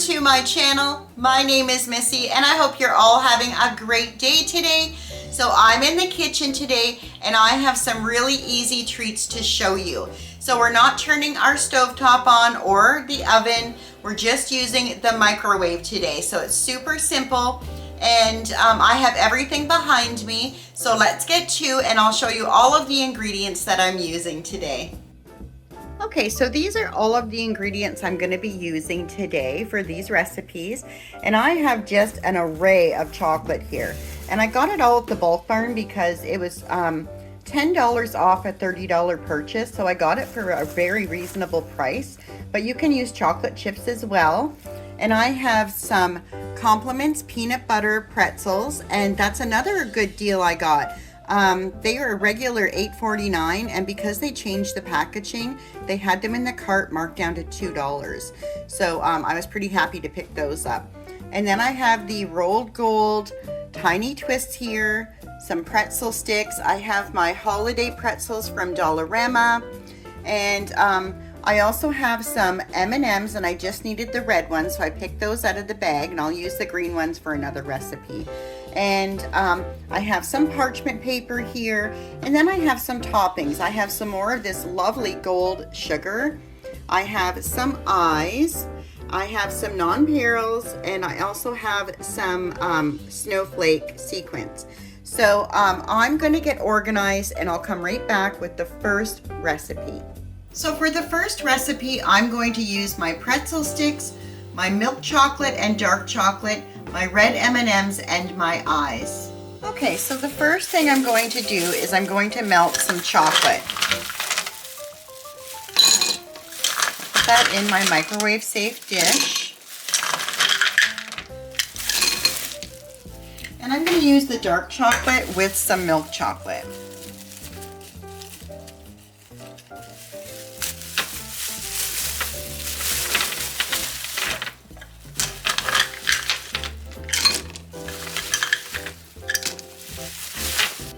to my channel. My name is Missy and I hope you're all having a great day today. So I'm in the kitchen today and I have some really easy treats to show you. So we're not turning our stovetop on or the oven. We're just using the microwave today. So it's super simple and I have everything behind me. So let's get to and I'll show you all of the ingredients that I'm using today. Okay, so these are all of the ingredients I'm going to be using today for these recipes, and I have just an array of chocolate here, and I got it all at the Bulk Barn because it was $10 off a $30 purchase, so I got it for a very reasonable price, but you can use chocolate chips as well. And I have some Compliments peanut butter pretzels, and that's another good deal I got. They are a regular $8.49, and because they changed the packaging, they had them in the cart marked down to $2. So I was pretty happy to pick those up. And then I have the rolled gold tiny twists here, some pretzel sticks. I have my holiday pretzels from Dollarama, and I also have some M&Ms, and I just needed the red ones, so I picked those out of the bag, and I'll use the green ones for another recipe. And I have some parchment paper here, and then I have some toppings. I have some more of this lovely gold sugar. I have some eyes. I have some non-perils, and I also have some snowflake sequins. So I'm going to get organized, and I'll come right back with the first recipe. So for the first recipe, I'm going to use my pretzel sticks, my milk chocolate and dark chocolate, my red M&Ms, and my eyes. Okay, so the first thing I'm going to do is I'm going to melt some chocolate. Put that in my microwave safe dish. And I'm going to use the dark chocolate with some milk chocolate.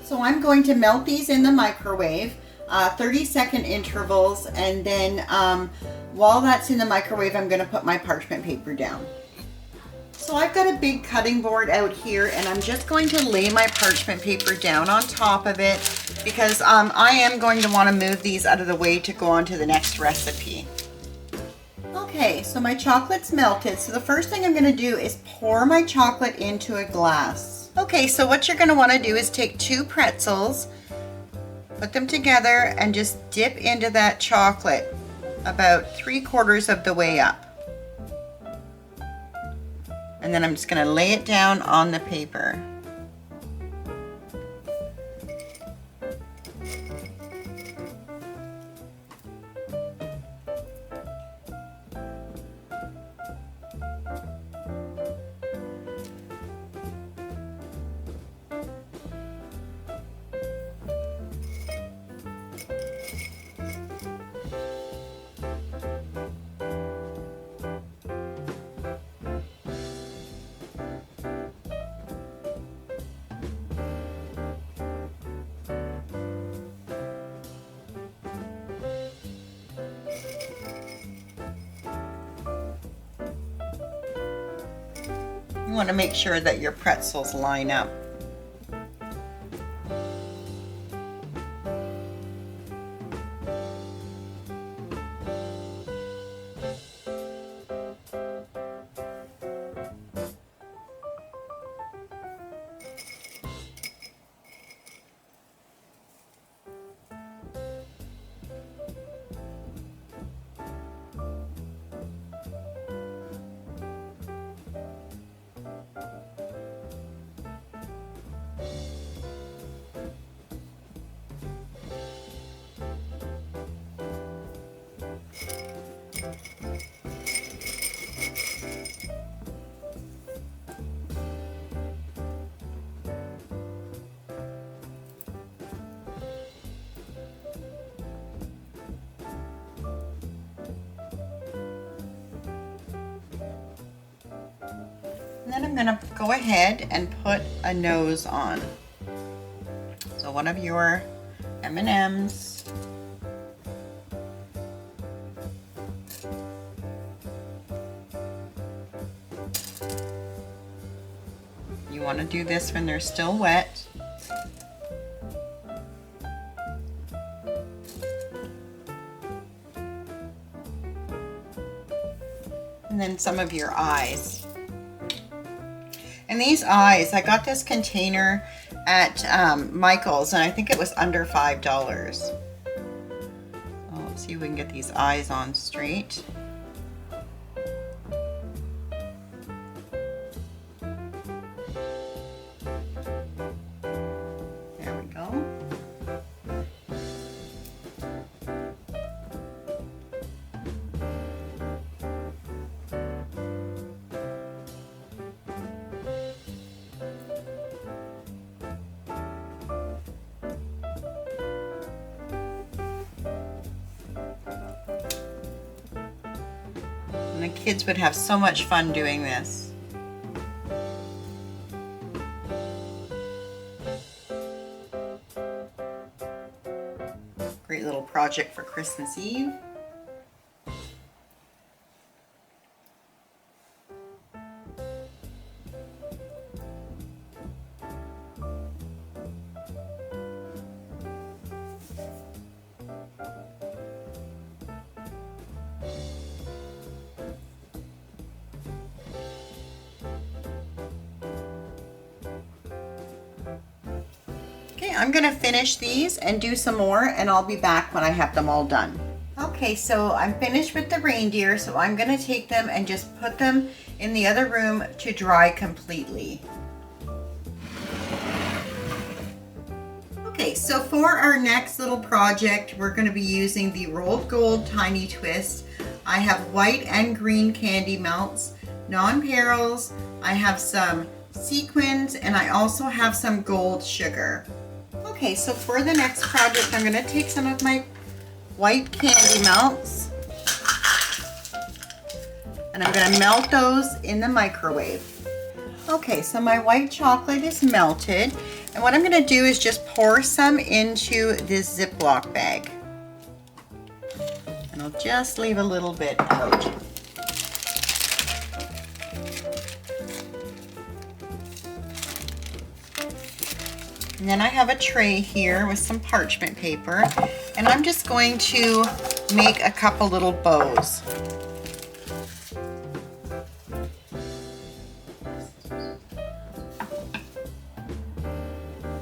So I'm going to melt these in the microwave, 30-second intervals, and then while that's in the microwave, I'm going to put my parchment paper down. So I've got a big cutting board out here, and I'm just going to lay my parchment paper down on top of it because I am going to want to move these out of the way to go on to the next recipe. Okay, so my chocolate's melted. So the first thing I'm going to do is pour my chocolate into a glass. Okay, so what you're going to want to do is take 2 pretzels, put them together, and just dip into that chocolate about 3/4 of the way up. And then I'm just going to lay it down on the paper. You want to make sure that your pretzels line up. And then I'm going to go ahead and put a nose on. So one of your M&Ms. You want to do this when they're still wet. And then some of your eyes. And these eyes, I got this container at Michael's, and I think it was under $5. Oh, let's see if we can get these eyes on straight. There we go. And the kids would have so much fun doing this. Great little project for Christmas Eve. Okay, I'm gonna finish these and do some more, and I'll be back when I have them all done. Okay, so I'm finished with the reindeer, so I'm gonna take them and just put them in the other room to dry completely. Okay, so for our next little project, we're gonna be using the rolled gold tiny twist. I have white and green candy melts, non-perils, I have some sequins, and I also have some gold sugar. Okay, so for the next project, I'm gonna take some of my white candy melts and I'm gonna melt those in the microwave. Okay, so my white chocolate is melted, and what I'm gonna do is just pour some into this Ziploc bag. And I'll just leave a little bit out. And then I have a tray here with some parchment paper, and I'm just going to make a couple little bows.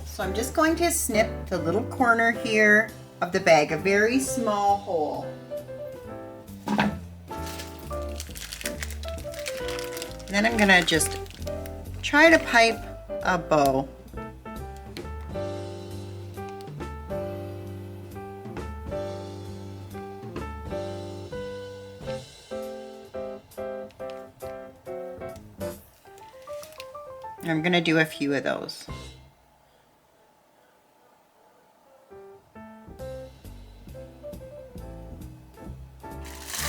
So I'm just going to snip the little corner here of the bag, a very small hole. And then I'm gonna just try to pipe a bow. I'm going to do a few of those.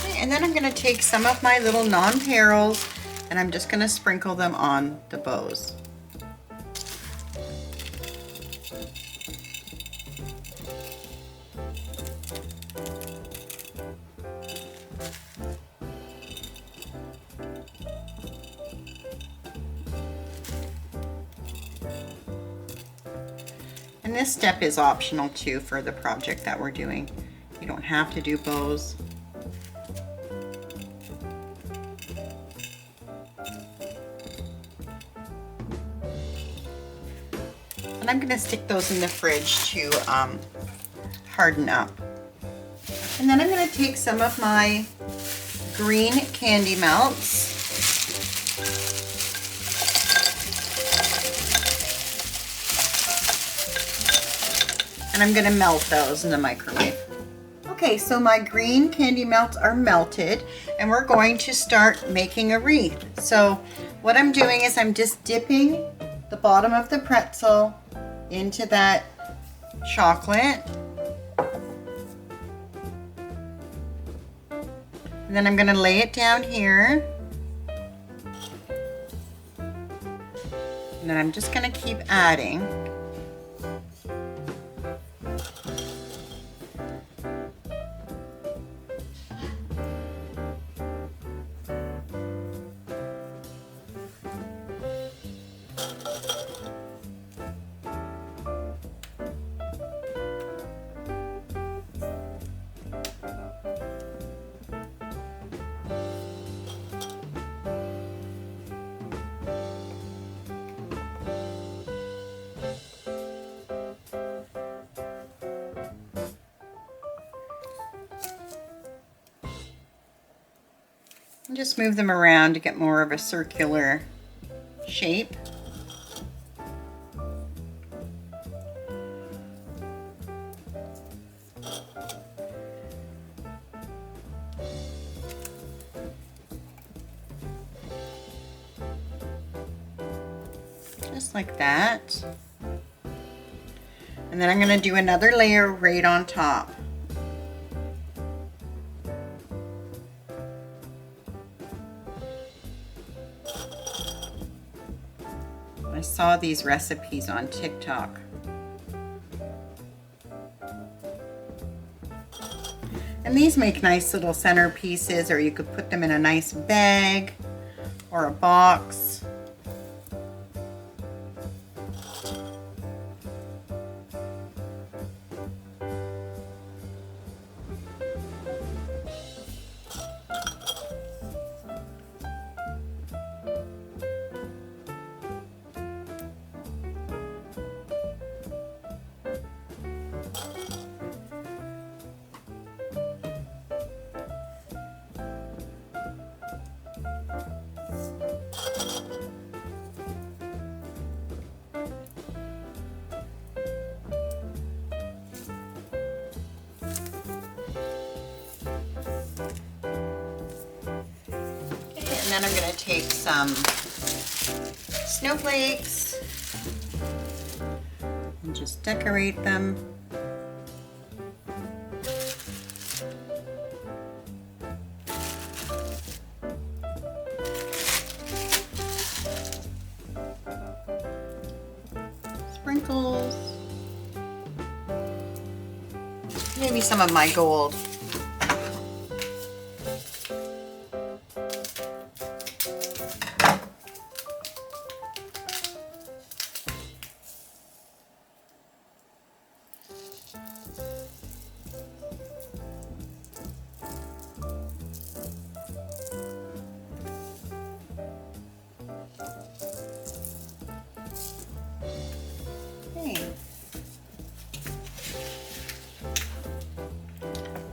Okay, and then I'm going to take some of my little non-perils and I'm just going to sprinkle them on the bows. And this step is optional too for the project that we're doing. You don't have to do bows. And I'm going to stick those in the fridge to harden up. And then I'm going to take some of my green candy melts. And I'm gonna melt those in the microwave. Okay, so my green candy melts are melted, and we're going to start making a wreath. So what I'm doing is I'm just dipping the bottom of the pretzel into that chocolate. And then I'm gonna lay it down here. And then I'm just gonna keep adding. And just move them around to get more of a circular shape. Just like that. And then I'm going to do another layer right on top. I saw these recipes on TikTok. And these make nice little centerpieces, or you could put them in a nice bag or a box. And then I'm going to take some snowflakes and just decorate them. Sprinkles. Maybe some of my gold.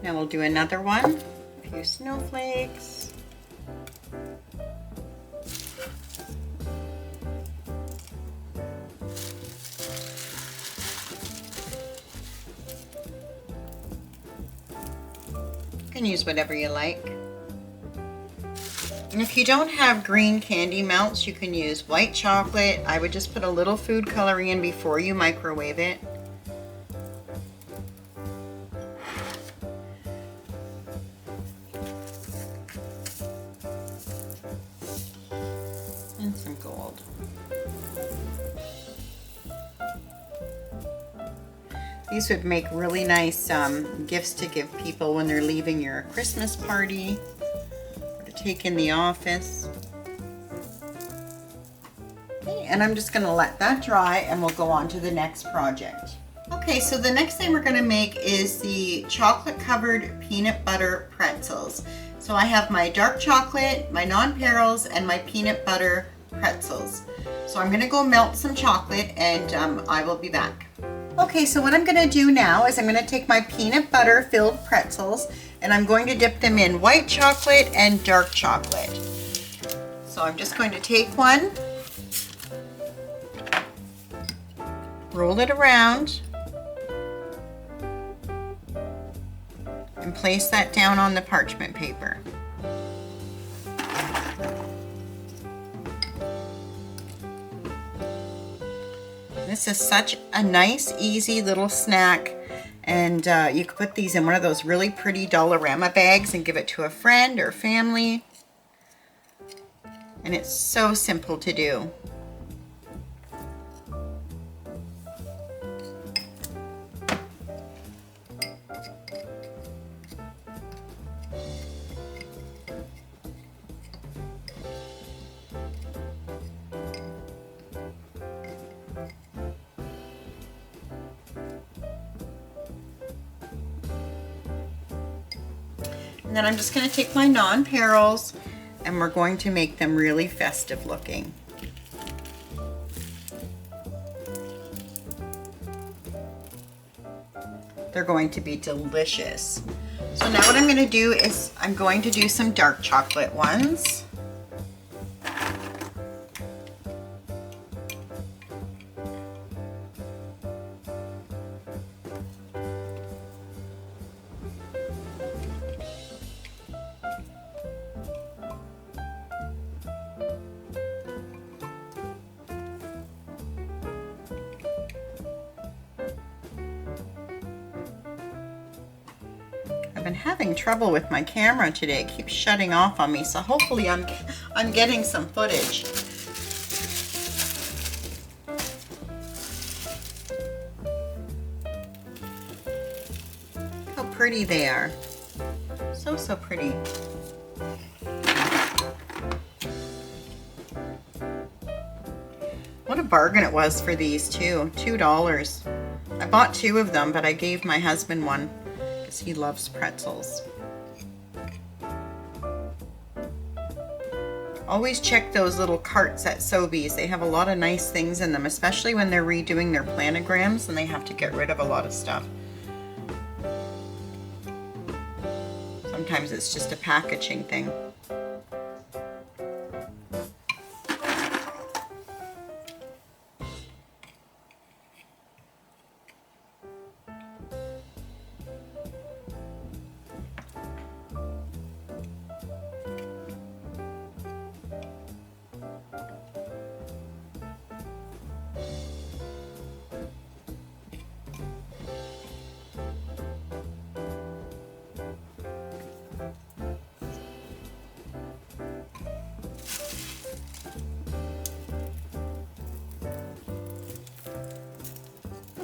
Now we'll do another one, a few snowflakes. You can use whatever you like. And if you don't have green candy melts, you can use white chocolate. I would just put a little food coloring in before you microwave it. And some gold. These would make really nice gifts to give people when they're leaving your Christmas party or to take in the office. Okay, and I'm just going to let that dry and we'll go on to the next project. Okay, so the next thing we're going to make is the chocolate covered peanut butter pretzels. So I have my dark chocolate, my non-perils, and my peanut butter pretzels. So I'm going to go melt some chocolate and I will be back. Okay, so what I'm going to do now is I'm going to take my peanut butter filled pretzels and I'm going to dip them in white chocolate and dark chocolate. So I'm just going to take one, roll it around, and place that down on the parchment paper. This is such a nice, easy little snack, and you could put these in one of those really pretty Dollarama bags and give it to a friend or family. And it's so simple to do. And then I'm just going to take my non-perils and we're going to make them really festive looking. They're going to be delicious. So now what I'm going to do is I'm going to do some dark chocolate ones. I've been having trouble with my camera today. It keeps shutting off on me, so hopefully I'm getting some footage. How pretty they are. So, so pretty. What a bargain it was for these too. $2. I bought 2 of them, but I gave my husband one. He loves pretzels. Always check those little carts at Sobeys. They have a lot of nice things in them, especially when they're redoing their planograms and they have to get rid of a lot of stuff. Sometimes it's just a packaging thing.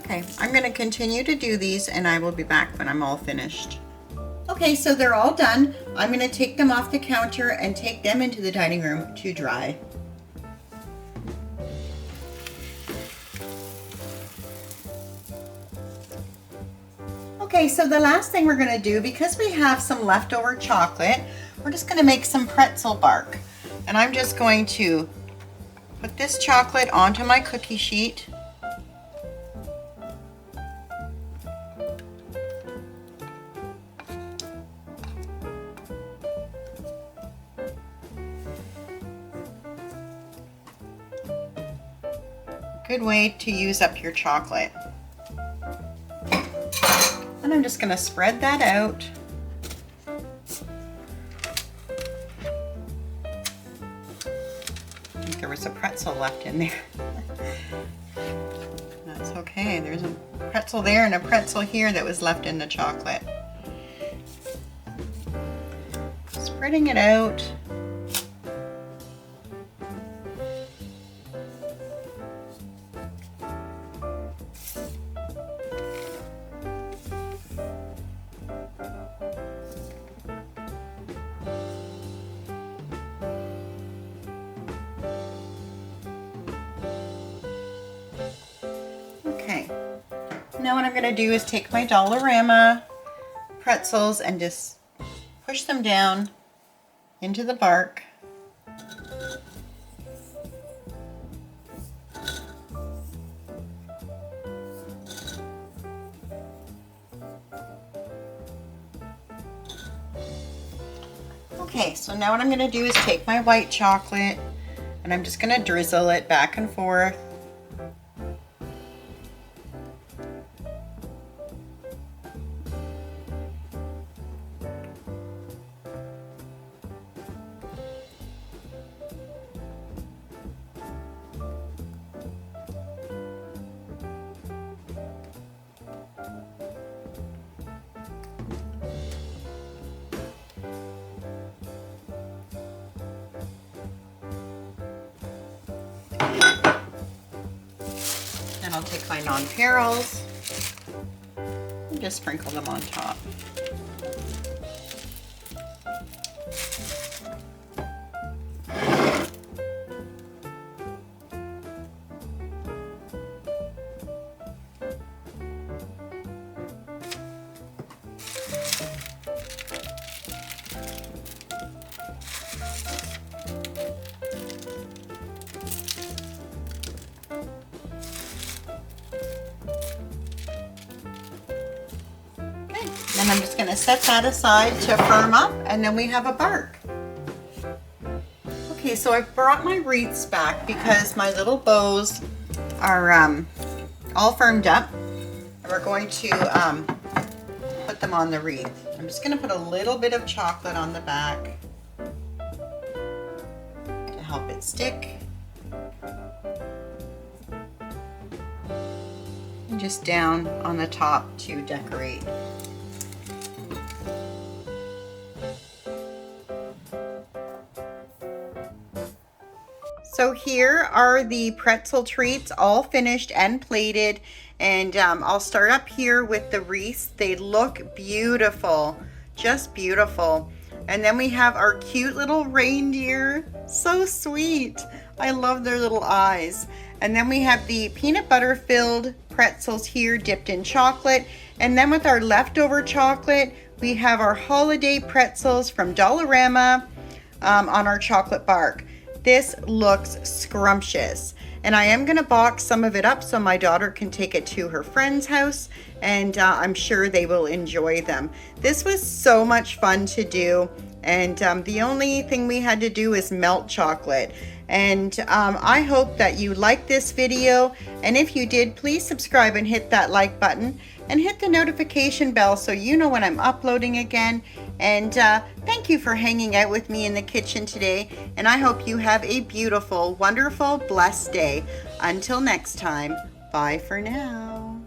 Okay, I'm going to continue to do these and I will be back when I'm all finished. Okay, so they're all done. I'm going to take them off the counter and take them into the dining room to dry. Okay, so the last thing we're going to do, because we have some leftover chocolate, we're just going to make some pretzel bark. And I'm just going to put this chocolate onto my cookie sheet. Good way to use up your chocolate. And I'm just going to spread that out. I think there was a pretzel left in there. That's okay. There's a pretzel there and a pretzel here that was left in the chocolate. Spreading it out. Now what I'm going to do is take my Dollarama pretzels and just push them down into the bark. Okay, so now what I'm going to do is take my white chocolate and I'm just going to drizzle it back and forth. And I'll take my non-perils and just sprinkle them on top. And I'm just gonna set that aside to firm up, and then we have a bark. Okay, so I brought my wreaths back because my little bows are all firmed up. And we're going to put them on the wreath. I'm just gonna put a little bit of chocolate on the back to help it stick. And just down on the top to decorate. So here are the pretzel treats all finished and plated, and I'll start up here with the wreaths. They look beautiful, just beautiful. And then we have our cute little reindeer, so sweet. I love their little eyes. And then we have the peanut butter filled pretzels here dipped in chocolate. And then with our leftover chocolate, we have our holiday pretzels from Dollarama on our chocolate bark. This looks scrumptious, and I am gonna box some of it up so my daughter can take it to her friend's house, and I'm sure they will enjoy them. This was so much fun to do, and the only thing we had to do is melt chocolate. And I hope that you liked this video, and if you did, please subscribe and hit that like button and hit the notification bell so you know when I'm uploading again. And thank you for hanging out with me in the kitchen today, and I hope you have a beautiful, wonderful, blessed day. Until next time, bye for now.